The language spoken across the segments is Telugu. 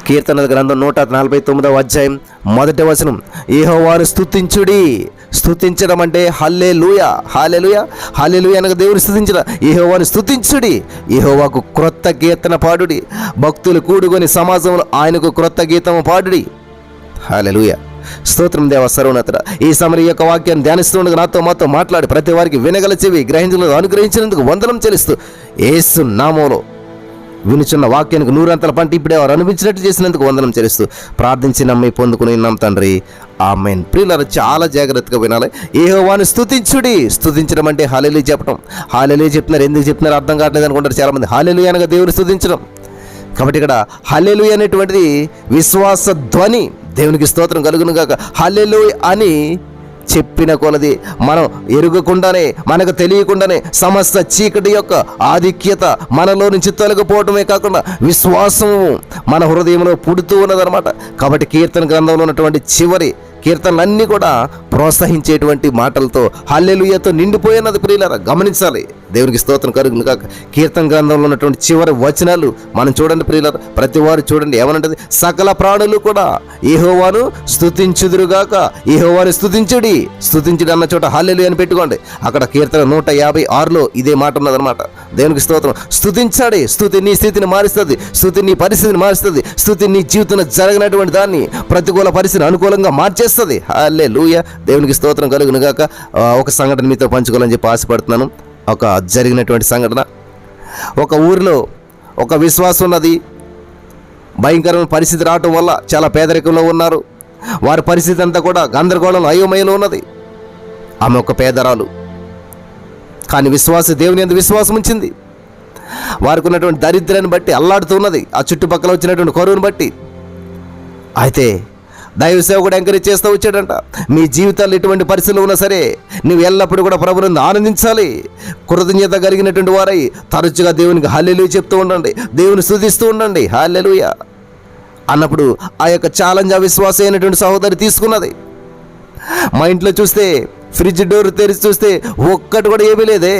కీర్తన గ్రంథం 149వ అధ్యాయం 1వ వచనం, యెహోవాను స్తుతించుడి. స్తుతించడం అంటే హల్లెలూయా, హల్లెలూయా, హల్లెలూయా అనగా దేవుని స్తుతించడం. యెహోవాను స్తుతించుడి, యెహోవాకు క్రొత్త కీర్తన పాడుడి, భక్తులు కూడుకొని సమాజంలో ఆయనకు క్రొత్త గీతము పాడుడి. హల్లెలూయా. స్తోత్రం దేవ సర్వోన్నతుడా. ఈ సమయం యొక్క వాక్యాన్ని ధ్యానిస్తుండగా నాతో మాతో మాట్లాడి ప్రతి వారికి వినగల చెవి గ్రహించలను అనుగ్రహించినందుకు వందనం చెల్లిస్తూ యేసు నామములో వినుచున్న వాక్యానికి నూరంతల పంట ఇప్పుడే వారు అనిపించినట్టు చేసినందుకు వందనం చెల్లిస్తూ ప్రార్థించి నమ్మి పొందుకుని ఉన్నాం తండ్రి, ఆమేన్. ప్రియులారా, చాలా జాగ్రత్తగా వినాలి. యెహోవాను స్తుతించుడి. స్తుతించడం అంటే హల్లెలూయా చెప్పడం. హల్లెలూయా చెప్తున్నారు, ఎందుకు చెప్తున్నారు అర్థం కావట్లేదు అనుకుంటారు చాలామంది. హల్లెలూయా అనగా దేవుని స్తుతించడం. కాబట్టి ఇక్కడ హల్లెలూయా అనేటువంటిది విశ్వాస ధ్వని. దేవునికి స్తోత్రం కలుగును గాక. హల్లెలూయా అని చెప్పిన కొలది మనం ఎరుగకుండానే, మనకు తెలియకుండానే సమస్త చీకటి యొక్క ఆధిక్యత మనలో నుంచి తొలగిపోవటమే కాకుండా విశ్వాసము మన హృదయంలో పుడుతూ ఉన్నదన్నమాట. కాబట్టి కీర్తన గ్రంథంలో ఉన్నటువంటి చివరి కీర్తనలన్నీ కూడా ప్రోత్సహించేటువంటి మాటలతో హల్లెలూయాతో నిండిపోయినది. ప్రియులారా, గమనించాలి. దేవునికి స్తోత్రం కలుగును కాక. కీర్తన గ్రంథంలో ఉన్నటువంటి చివరి వచనాలు మనం చూడండి ప్రియులారా, ప్రతి వారు చూడండి ఏమనంటది, సకల ప్రాణులు కూడా యెహోవాను స్తుతించుదురుగాక. యెహోవాను స్తుతించుడి. స్తుతించుడి అన్న చోట హల్లెలూయా అని పెట్టుకోండి. అక్కడ కీర్తన 156లో ఇదే మాట ఉన్నదనమాట. దేవునికి స్తోత్రం. స్తుతించాడి. స్తుతి నీ స్థితిని మారుస్తుంది, స్తుతి నీ పరిస్థితిని మారుస్తుంది, స్తుతి నీ జీవితంలో జరగనటువంటి దాన్ని ప్రతికూల పరిస్థితిని అనుకూలంగా మార్చేస్తుంది. హల్లెలూయా. దేవునికి స్తోత్రం కలుగును గాక. ఒక సంఘటన మీతో పంచుకోవాలని చెప్పి ఆశపడుతున్నాను. ఒక జరిగినటువంటి సంఘటన. ఒక ఊరిలో ఒక విశ్వాసం ఉన్నది. భయంకరమైన పరిస్థితి రావటం వల్ల చాలా పేదరికంలో ఉన్నారు. వారి పరిస్థితి అంతా కూడా గందరగోళం అయోమయంలో ఉన్నది. ఆమె ఒక పేదరాలు, కానీ దేవుని యందు విశ్వాసం ఉంచింది. వారికి ఉన్నటువంటి దరిద్రాన్ని బట్టి అల్లాడుతున్నది, ఆ చుట్టుపక్కల వచ్చినటువంటి కరువును బట్టి. అయితే దైవ సేవకుడు ఎంకరేజ్ చేస్తూ వచ్చాడంట, మీ జీవితాల్లో ఎటువంటి పరిస్థితులు ఉన్నా సరే నువ్వు ఎల్లప్పుడూ కూడా ప్రభువుని ఆనందించాలి. కృతజ్ఞత కలిగినటువంటి వారై తరచుగా దేవునికి హల్లెలూయా చెప్తూ ఉండండి, దేవుని స్తుతిస్తూ ఉండండి. హల్లెలూయా అన్నప్పుడు ఆ యొక్క ఛాలెంజ్ అవిశ్వాస అయినటువంటి సహోదరి తీసుకున్నది. మా ఇంట్లో చూస్తే ఫ్రిడ్జ్ డోర్ తెరిచి చూస్తే ఒక్కటి కూడా ఏమీ లేదే,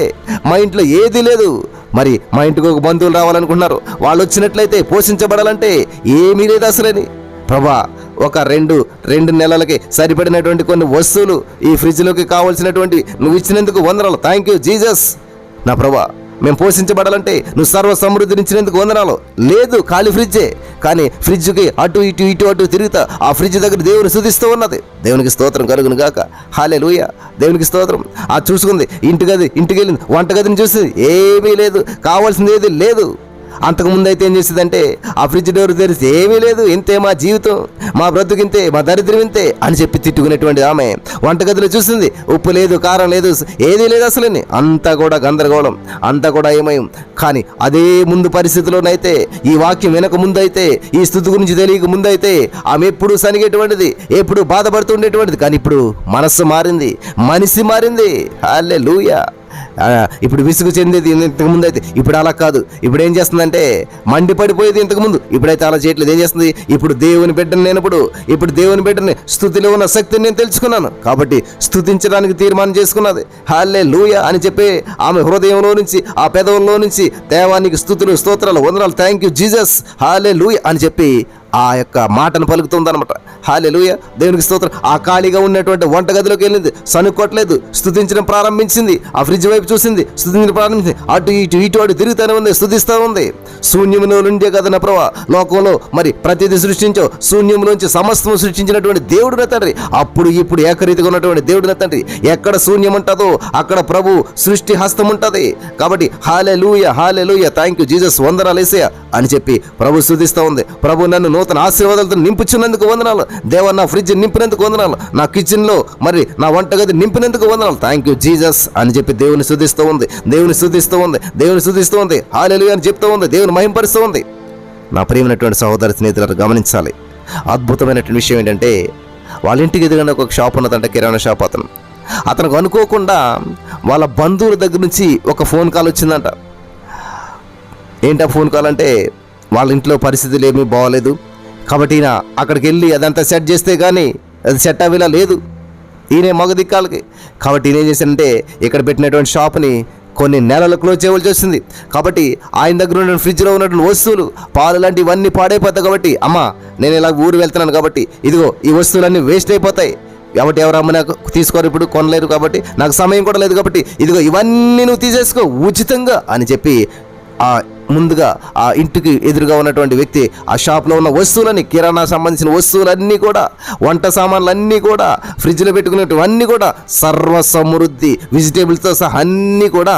మా ఇంట్లో ఏదీ లేదు. మరి మా ఇంటికి ఒక బంధువులు రావాలనుకుంటున్నారు, వాళ్ళు వచ్చినట్లయితే పోషించబడాలంటే ఏమీ లేదు అసలని. ప్రభా, ఒక రెండు నెలలకి సరిపడినటువంటి కొన్ని వస్తువులు ఈ ఫ్రిడ్జ్లోకి కావాల్సినటువంటి నువ్వు ఇచ్చినందుకు వందనాలు. Thank you Jesus. నా ప్రభా, మేము పోషించబడాలంటే నువ్వు సర్వ సమృద్ధిని ఇచ్చినందుకు వందనాలు. లేదు, ఖాళీ ఫ్రిడ్జే, కానీ ఫ్రిడ్జ్కి అటు ఇటు తిరుగుతా ఆ ఫ్రిడ్జ్ దగ్గర దేవుని స్తుతిస్తూ ఉన్నది. దేవునికి స్తోత్రం కలుగును గాక. హల్లెలూయా. దేవునికి స్తోత్రం. ఆ చూసుకుంది, ఇంటికి వెళ్ళింది, వంటగదిని చూసింది, ఏమీ లేదు, కావాల్సింది ఏది లేదు. అంతకుముందు అయితే ఏం చేసేదంటే ఆ ఫ్రిడ్జ్ డోర్ తెరిచి ఏమీ లేదు, ఇంతే మా జీవితం, మా బ్రతుకింతే, మా దరిద్రం ఇంతే అని చెప్పి తిట్టుకునేటువంటి ఆమె వంటగదిలో చూసింది, ఉప్పు లేదు, కారం లేదు, ఏదీ లేదు అసలు. అంతా కూడా గందరగోళం, అంతా కూడా ఏమయం. కానీ అదే ముందు పరిస్థితిలోనైతే, ఈ వాక్యం వెనక ముందైతే, ఈ స్థుతి గురించి తెలియక ముందైతే ఆమె ఎప్పుడు సనిగేటువంటిది, ఎప్పుడు బాధపడుతుండేటువంటిది. కానీ ఇప్పుడు మనస్సు మారింది, మనిషి మారింది. హల్లెలూయా. ఇప్పుడు విసుగు చెందేది ఇంతకుముందు అయితే, ఇప్పుడు అలా కాదు. ఇప్పుడు ఏం చేస్తుందంటే మండిపడిపోయేది ఇంతకుముందు, ఇప్పుడైతే అలా చేయట్లేదు. ఏం చేస్తుంది, ఇప్పుడు దేవుని బిడ్డను నేనప్పుడు, ఇప్పుడు దేవుని బిడ్డని స్తుతిలో ఉన్న శక్తిని నేను తెలుసుకున్నాను కాబట్టి స్తుతించడానికి తీర్మానం చేసుకున్నది. హల్లెలూయా అని చెప్పి ఆమె హృదయంలో నుంచి, ఆ పెదవుల్లో నుంచి దేవానికి స్తుతులు, స్తోత్రాలు, వందనాలు, థ్యాంక్ యూ జీసస్, హల్లెలూయా అని చెప్పి ఆ యొక్క మాటను పలుకుతుందన్నమాట. హల్లెలూయా. దేవునికి స్తోత్రం. ఆ ఖాళీగా ఉన్నటువంటి వంటగదిలోకి వెళ్ళింది, సనుక్కోట్లేదు, స్తుతించడం ప్రారంభించింది. ఆ ఫ్రిడ్జ్ వైపు చూసింది, స్తుతించడం ప్రారంభించింది. అటు తిరుగుతూనే ఉంది, స్తుతిస్తూ ఉంది. శూన్యంలో నుండే కదా నా ప్రభా లోకంలో మరి ప్రతిదీ సృష్టించావు, శూన్యంలోంచి సమస్తము సృష్టించినటువంటి దేవుడు నా తండ్రి, అప్పుడు ఇప్పుడు ఏకరీతిగా ఉన్నటువంటి దేవుడు నా తండ్రి. ఎక్కడ శూన్యం ఉంటుందో అక్కడ ప్రభు సృష్టి హస్తం ఉంటుంది. కాబట్టి హల్లెలూయా, హల్లెలూయా, థ్యాంక్ యూ జీసస్, వందనాలు యేసయ్యా అని చెప్పి ప్రభు స్తుతిస్తూ ఉంది. ప్రభు నన్ను నూతన ఆశీర్వాదాలతో నింపుచున్నందుకు వందనాలు దేవా, నా ఫ్రిడ్జ్ నింపినందుకు వందనాలు, నా కిచెన్లో మరి నా వంటగది నింపినందుకు వందనాలు, థ్యాంక్ యూ జీసస్ అని చెప్పి దేవుని స్తుతిస్తూ ఉంది, దేవుని స్తుతిస్తూ ఉంది, దేవుని స్తుతిస్తూ ఉంది. హల్లెలూయా అని చెప్తూ ఉంది, దేవుని మహింపరుస్తూ ఉంది. నా ప్రియమైనటువంటి సహోదరి స్నేహితులను గమనించాలి. అద్భుతమైనటువంటి విషయం ఏంటంటే, వాళ్ళ ఇంటికి ఎదురుగా ఒక షాప్ ఉన్నదంట, కిరాణా షాప్. అతనికి అనుకోకుండా వాళ్ళ బంధువుల దగ్గర నుంచి ఒక ఫోన్ కాల్ వచ్చిందంట. ఏంటా ఫోన్ కాల్ అంటే, వాళ్ళ ఇంట్లో పరిస్థితులు ఏమీ బాగోలేదు కాబట్టి ఈయన అక్కడికి వెళ్ళి అదంతా సెట్ చేస్తే కానీ అది సెట్ అవ్వేలా లేదు, ఈయన మగ దిక్కాలకి. కాబట్టి ఈయన ఏం చేశాడంటే ఇక్కడ పెట్టినటువంటి షాప్ని కొన్ని నెలలు క్లోజ్ చేయవలసి వస్తుంది. కాబట్టి ఆయన దగ్గర ఉన్న ఫ్రిడ్జ్లో ఉన్నటువంటి వస్తువులు, పాలు లాంటివి ఇవన్నీ పాడైపోతాయి. కాబట్టి అమ్మ, నేను ఇలా ఊరు వెళ్తున్నాను కాబట్టి ఇదిగో ఈ వస్తువులన్నీ వేస్ట్ అయిపోతాయి, కాబట్టి ఎవరు అమ్మ నాకు తీసుకోరు, ఇప్పుడు కొనలేరు, కాబట్టి నాకు సమయం కూడా లేదు, కాబట్టి ఇదిగో ఇవన్నీ నువ్వు తీసేసుకో ఉచితంగా అని చెప్పి ముందుగా ఆ ఇంటికి ఎదురుగా ఉన్నటువంటి వ్యక్తి ఆ షాప్లో ఉన్న వస్తువులని, కిరాణా సంబంధించిన వస్తువులన్నీ కూడా, వంట సామాన్లన్నీ కూడా, ఫ్రిడ్జ్లో పెట్టుకునేటివన్నీ కూడా, సర్వ సమృద్ధి వెజిటేబుల్స్తో సహా అన్నీ కూడా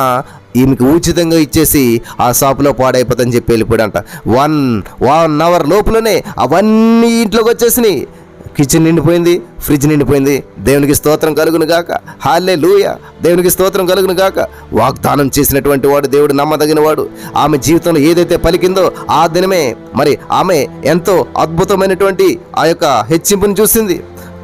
ఈమెకి ఉచితంగా ఇచ్చేసి ఆ షాపులో పాడైపోతుందని చెప్పి వెళ్ళిపోయాడంట. 1 అవర్ లోపలనే అవన్నీ ఇంట్లోకి వచ్చేసినాయి. కిచెన్ నిండిపోయింది, ఫ్రిడ్జ్ నిండిపోయింది. దేవునికి స్తోత్రం కలుగును గాక. హల్లెలూయా. దేవునికి స్తోత్రం కలుగును గాక. వాగ్దానం చేసినటువంటి వాడు దేవుడు నమ్మదగిన వాడు. ఆమె జీవితంలో ఏదైతే పలికిందో ఆ దినమే మరి ఆమె ఎంతో అద్భుతమైనటువంటి ఆ యొక్క హెచ్చింపుని చూసింది.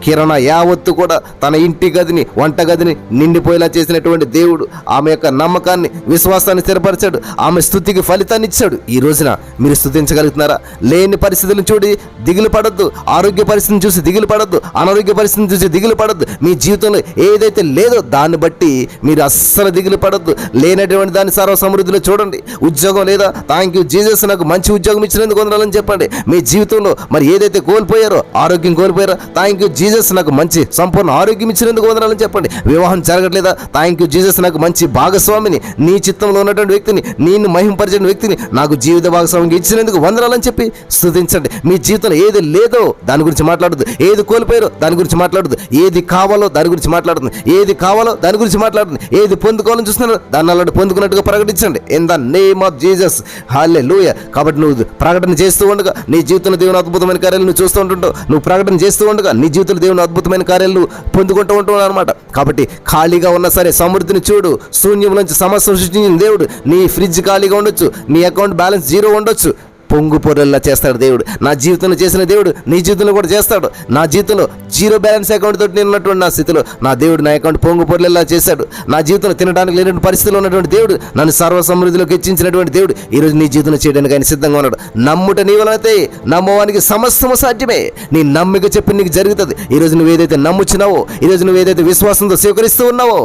కిరణా యావత్తు కూడా తన ఇంటి గదిని, వంట గదిని నిండిపోయేలా చేసినటువంటి దేవుడు ఆమె యొక్క నమ్మకాన్ని, విశ్వాసాన్ని స్థిరపరిచాడు. ఆమె స్తుతికి ఫలితాన్ని ఇచ్చాడు. ఈ రోజున మీరు స్తుతించగలుగుతున్నారా? లేని పరిస్థితులను చూడి దిగులు పడొద్దు, ఆరోగ్య పరిస్థితిని చూసి దిగులు పడొద్దు, అనారోగ్య పరిస్థితిని చూసి దిగులు పడొద్దు. మీ జీవితంలో ఏదైతే లేదో దాన్ని బట్టి మీరు అస్సలు దిగులు పడొద్దు. లేనటువంటి దాన్ని సర్వ సమృద్ధిలో చూడండి. ఉద్యోగం లేదా, థ్యాంక్ యూ జీసస్, నాకు మంచి ఉద్యోగం ఇచ్చినందుకు వందనాలని చెప్పండి. మీ జీవితంలో మరి ఏదైతే కోల్పోయారో, ఆరోగ్యం కోల్పోయారో, థ్యాంక్ యూ జీసస్, నాకు మంచి సంపూర్ణ ఆరోగ్యం ఇచ్చినందుకు వందనాలని చెప్పండి. వివాహం జరగట్లేదా, థ్యాంక్ యూ జీసస్, నాకు మంచి భాగస్వామిని, నీ చిత్తంలో ఉన్నటువంటి వ్యక్తిని, నేను మహింపరిచిన వ్యక్తిని నాకు జీవిత భాగస్వామికి ఇచ్చినందుకు వందనాలని చెప్పి స్తుతించండి. మీ జీవితంలో ఏది లేదో దాని గురించి మాట్లాడదు, ఏది కోల్పోయారో దాని గురించి మాట్లాడదు, ఏది కావాలో దాని గురించి మాట్లాడుతుంది, ఏది కావాలో దాని గురించి మాట్లాడుతుంది, ఏది పొందుకోవాలని చూస్తున్నారో దాన్ని అలాంటి పొందుకున్నట్టుగా ప్రకటించండి. In the name of Jesus. Hallelujah. కాబట్టి నువ్వు ప్రకటన చేస్తూ ఉండగా నీ జీవితంలో దేవుని అద్భుతమైన కార్యాలు నువ్వు చూస్తూ ఉంటుంటావు. నువ్వు ప్రకటన చేస్తూ ఉండగా నీ జీవితంలో దేవుని అద్భుతమైన కార్యాలు పొందుకుంటూ ఉంటున్నావు అనమాట. కాబట్టి ఖాళీగా ఉన్నా సరే సమృద్ధిని చూడు. శూన్యం నుంచి సమస్య సృష్టించిన దేవుడు. నీ ఫ్రిడ్జ్ ఖాళీగా ఉండొచ్చు, నీ అకౌంట్ బ్యాలెన్స్ 0 ఉండొచ్చు, పొంగు పొరల్లా చేస్తాడు దేవుడు. నా జీవితంలో చేసిన దేవుడు నీ జీవితంలో కూడా చేస్తాడు. నా జీవితంలో 0 బ్యాలెన్స్ అకౌంట్ తోటి నేను ఉన్నటువంటి నా స్థితిలో నా దేవుడు నా అకౌంట్ పొంగు పొరల్లా చేశాడు. నా జీవితంలో తినడానికి లేనటువంటి పరిస్థితిలో ఉన్నటువంటి దేవుడు, నన్ను సర్వ సమృద్ధిలోకి హెచ్చించినటువంటి దేవుడు ఈరోజు నీ జీవితంలో చేయడానికి ఆయన సిద్ధంగా ఉన్నాడు. నమ్ముట నీ వలనైతే నమ్మవానికి సమస్తము సాధ్యమే. నీ నమ్మిక చెప్పి నీకు జరుగుతుంది. ఈరోజు నువ్వు ఏదైతే నమ్ముచున్నావో, ఈరోజు నువ్వు ఏదైతే విశ్వాసంతో స్వీకరిస్తూ ఉన్నావో,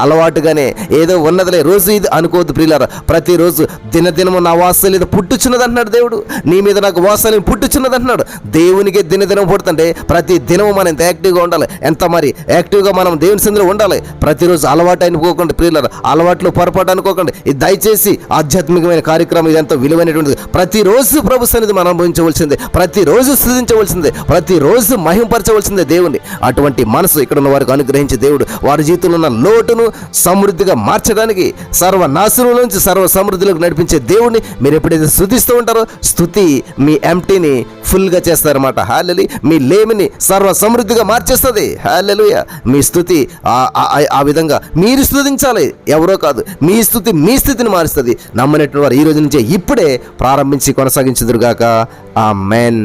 అలవాటుగానే ఏదో ఉన్నదిలే రోజు ఇది అనుకోవద్దు ప్రియులారా. ప్రతిరోజు దినదినము నా వాత్సల్యత పుట్టుచున్నది అంటున్నాడు దేవుడు. నీ మీద నాకు వాత్సల్యం పుట్టుచున్నది అంటున్నాడు. దేవునికి దినదినం పుడుతుంటే ప్రతి దినము మనం ఎంత యాక్టివ్గా ఉండాలి, ఎంత మరి యాక్టివ్గా మనం దేవుని సందులో ఉండాలి. ప్రతిరోజు అలవాటు అనుకోకండి ప్రియులారా, అలవాట్లు పొరపాటు అనుకోకండి. ఇది దయచేసి ఆధ్యాత్మికమైన కార్యక్రమం, ఇది ఎంతో విలువైనటువంటిది. ప్రతిరోజు ప్రభు సన్నిధి మనం అనుభవించవలసిందే, ప్రతిరోజు స్థుతించవలసిందే, ప్రతిరోజు మహింపరచవలసిందే దేవుని. అటువంటి మనసు ఇక్కడ ఉన్న వారికి అనుగ్రహించే దేవుడు వారి జీవితంలో ఉన్న లోటును సమృద్ధిగా మార్చడానికి, సర్వనాశనం నుంచి సర్వ సమృద్ధిలోకి నడిపించే దేవుడిని మీరు ఎప్పుడైతే స్తుతిస్తూ ఉంటారో, స్తుతి మీ ఎంటీని ఫుల్గా చేస్తారన్నమాట. హల్లెలూయా. మీ లేమిని సర్వ సమృద్ధిగా మార్చేస్తుంది. హల్లెలూయా. మీ స్తుతి ఆ విధంగా మీరు స్తుతించాలి, ఎవరో కాదు. మీ స్తుతి మీ స్థితిని మారుస్తుంది. నమ్మనటువంటి వారు ఈ రోజు నుంచే ఇప్పుడే ప్రారంభించి కొనసాగించుదురుగాక. ఆమేన్.